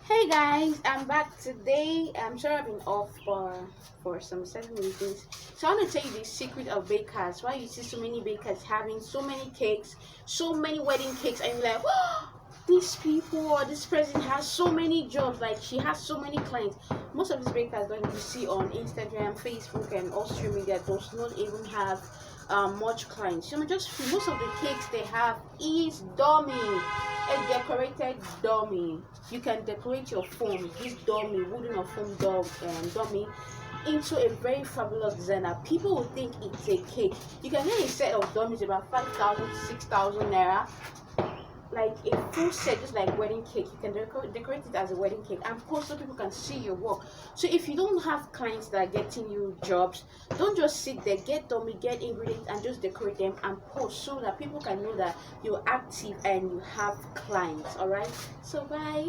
Hey guys, I'm back today. I'm sure I've been off for some certain reasons. So I want to tell you the secret of bakers. Why you see so many bakers having so many cakes, so many wedding cakes, and you're like, oh, these people or this person has so many jobs. Like she has so many clients. Most of these bakers that you see on Instagram, Facebook, and all social media does not even have much clients. Just most of the cakes they have is dummy, a decorated dummy. You can decorate your foam, this dummy, wooden or foam dummy, into a very fabulous designer. People will think it's a cake. You can get a set of dummies about 5,000 to 6,000 naira, like a full set, just like wedding cake. You can decorate it as a wedding cake and post so people can see your work. So if you don't have clients that are getting you jobs, don't just sit there. Get dummy, get ingredients, and just decorate them and post so that people can know that you're active and you have clients. All right, so bye.